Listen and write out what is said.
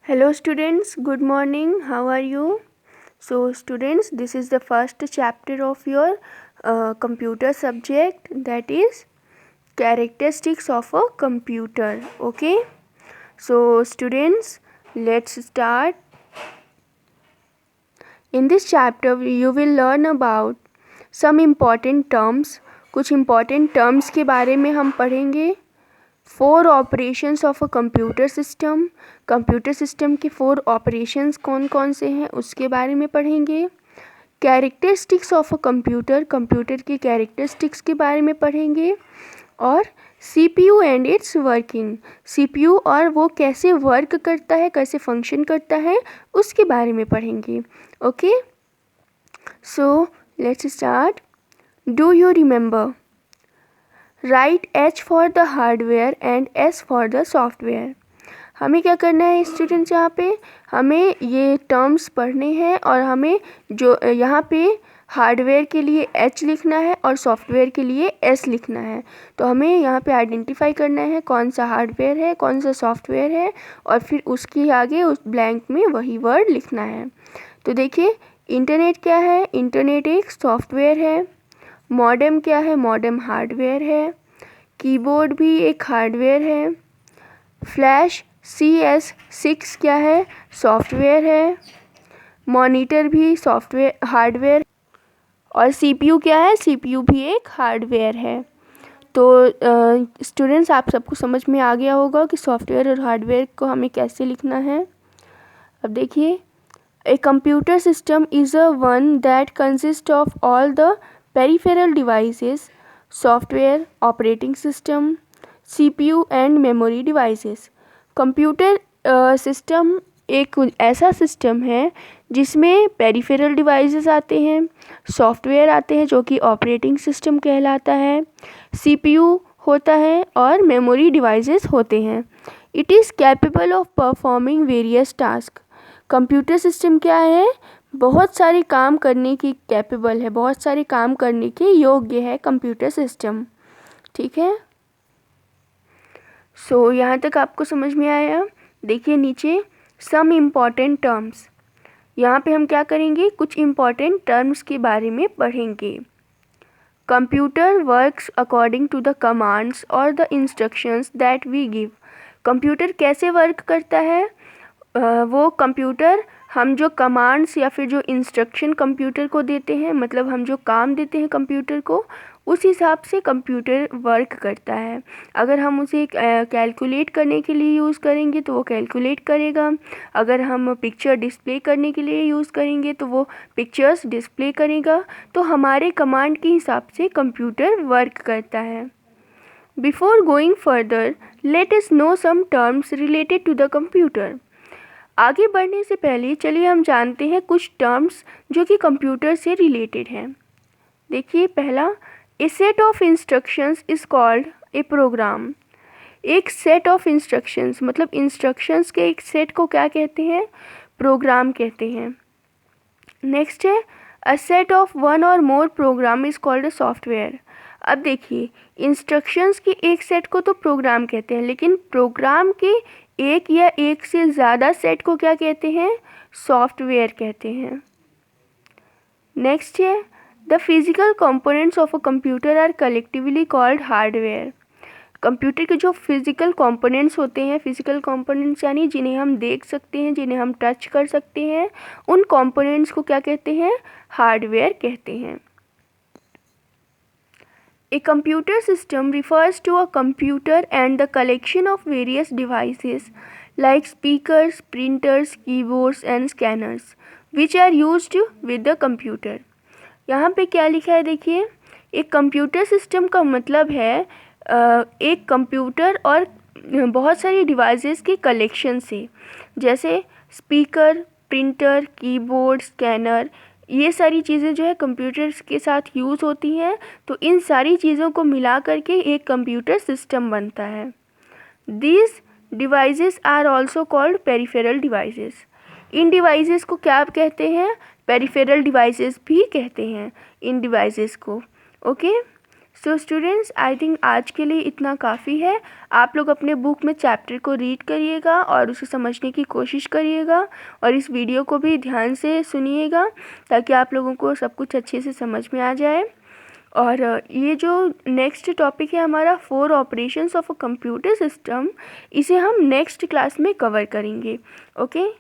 Hello students, good morning. How are you? So students, this is the first chapter of your computer subject, that is characteristics of a computer. Okay. So students, let's start. In this chapter you will learn about some important terms. कुछ important terms के बारे में हम पढ़ेंगे. 4 operations of a computer system. Computer system के 4 operations कौन कौन से हैं उसके बारे में पढ़ेंगे. Characteristics of a computer. Computer के कैरेक्टरिस्टिक्स के बारे में पढ़ेंगे. और CPU and it's working. CPU और वो कैसे वर्क करता है, कैसे फंक्शन करता है, उसके बारे में पढ़ेंगे. Okay, so let's start. Do you remember? Right H for the hardware and S for the software. हमें क्या करना है स्टूडेंट्स, यहाँ पे हमें ये टर्म्स पढ़ने हैं और हमें जो यहाँ पे हार्डवेयर के लिए H लिखना है और सॉफ्टवेयर के लिए S लिखना है. तो हमें यहाँ पे आइडेंटिफाई करना है कौन सा हार्डवेयर है, कौन सा सॉफ्टवेयर है, और फिर उसके आगे उस ब्लैंक में वही वर्ड लिखना है. तो देखिए, इंटरनेट क्या है? इंटरनेट एक सॉफ्टवेयर है. मॉडेम क्या है? मॉडेम हार्डवेयर है. कीबोर्ड भी एक हार्डवेयर है. फ्लैश CS6 क्या है? सॉफ्टवेयर है. मॉनिटर भी सॉफ्टवेयर हार्डवेयर. और CPU क्या है? CPU भी एक हार्डवेयर है. तो स्टूडेंट्स, आप सबको समझ में आ गया होगा कि सॉफ्टवेयर और हार्डवेयर को हमें कैसे लिखना है. अब देखिए, a computer system is a one that consist of all the peripheral devices, software, operating system, CPU and memory devices. Computer system एक ऐसा सिस्टम है जिसमें पेरिफेरल डिवाइसेस आते हैं, सॉफ्टवेयर आते हैं जो कि ऑपरेटिंग सिस्टम कहलाता है, CPU होता है और मेमोरी डिवाइसेस होते हैं. It is capable of performing various task. Computer system क्या है? बहुत सारे काम करने की कैपेबल है, बहुत सारे काम करने के योग्य है कंप्यूटर सिस्टम. ठीक है. सो यहाँ तक आपको समझ में आया. देखिए नीचे सम इम्पॉर्टेंट टर्म्स. यहाँ पे हम क्या करेंगे, कुछ इम्पॉर्टेंट टर्म्स के बारे में पढ़ेंगे. Computer works according to the commands और the instructions that we give. Computer कैसे वर्क करता है? वो कंप्यूटर हम जो कमांड्स या फिर जो इंस्ट्रक्शन कंप्यूटर को देते हैं, मतलब हम जो काम देते हैं कंप्यूटर को, उस हिसाब से कंप्यूटर वर्क करता है. अगर हम उसे कैलकुलेट करने के लिए यूज़ करेंगे तो वो कैलकुलेट करेगा. अगर हम पिक्चर डिस्प्ले करने के लिए यूज़ करेंगे तो वो पिक्चर्स डिस्प्ले करेगा. तो हमारे कमांड के हिसाब से कंप्यूटर वर्क करता है. Before going further, let us know some terms related to the computer. आगे बढ़ने से पहले चलिए हम जानते हैं कुछ टर्म्स जो कि कंप्यूटर से रिलेटेड हैं. देखिए, पहला, a set of instructions is called a program. एक सेट ऑफ इंस्ट्रक्शंस, मतलब इंस्ट्रक्शंस के एक सेट को क्या कहते हैं? प्रोग्राम कहते हैं. नेक्स्ट है, a set of one or more program is called a software. अब देखिए, इंस्ट्रक्शंस के एक सेट को तो प्रोग्राम कहते हैं, लेकिन प्रोग्राम के एक या एक से ज़्यादा सेट को क्या कहते हैं? सॉफ्टवेयर कहते हैं. नेक्स्ट है, the physical components of a computer are collectively called hardware. Computer के जो फिजिकल कंपोनेंट्स होते हैं, फिजिकल कंपोनेंट्स यानी जिन्हें हम देख सकते हैं, जिन्हें हम टच कर सकते हैं, उन कंपोनेंट्स को क्या कहते हैं? हार्डवेयर कहते हैं. A computer system refers to a computer and the collection of various devices like speakers, printers, keyboards and scanners which are used with the computer. यहाँ पे क्या लिखा है देखिए, एक कंप्यूटर सिस्टम का मतलब है एक कंप्यूटर और बहुत सारी डिवाइसेस के कलेक्शन से, जैसे स्पीकर, प्रिंटर, कीबोर्ड, स्कैनर, ये सारी चीज़ें जो है कंप्यूटर्स के साथ यूज़ होती हैं. तो इन सारी चीज़ों को मिला करके एक कंप्यूटर सिस्टम बनता है. These devices are also called peripheral devices. इन डिवाइसेस को क्या कहते हैं? पेरिफेरल डिवाइसेस भी कहते हैं इन डिवाइसेस को. Okay, so students, I think आज के लिए इतना काफ़ी है। आप लोग अपने बुक में चैप्टर को रीड करिएगा और उसे समझने की कोशिश करिएगा और इस वीडियो को भी ध्यान से सुनिएगा ताकि आप लोगों को सब कुछ अच्छे से समझ में आ जाए। और ये जो नेक्स्ट टॉपिक है हमारा 4 operations of a computer system, इसे हम नेक्स्ट क्लास में कवर करेंगे। ओके।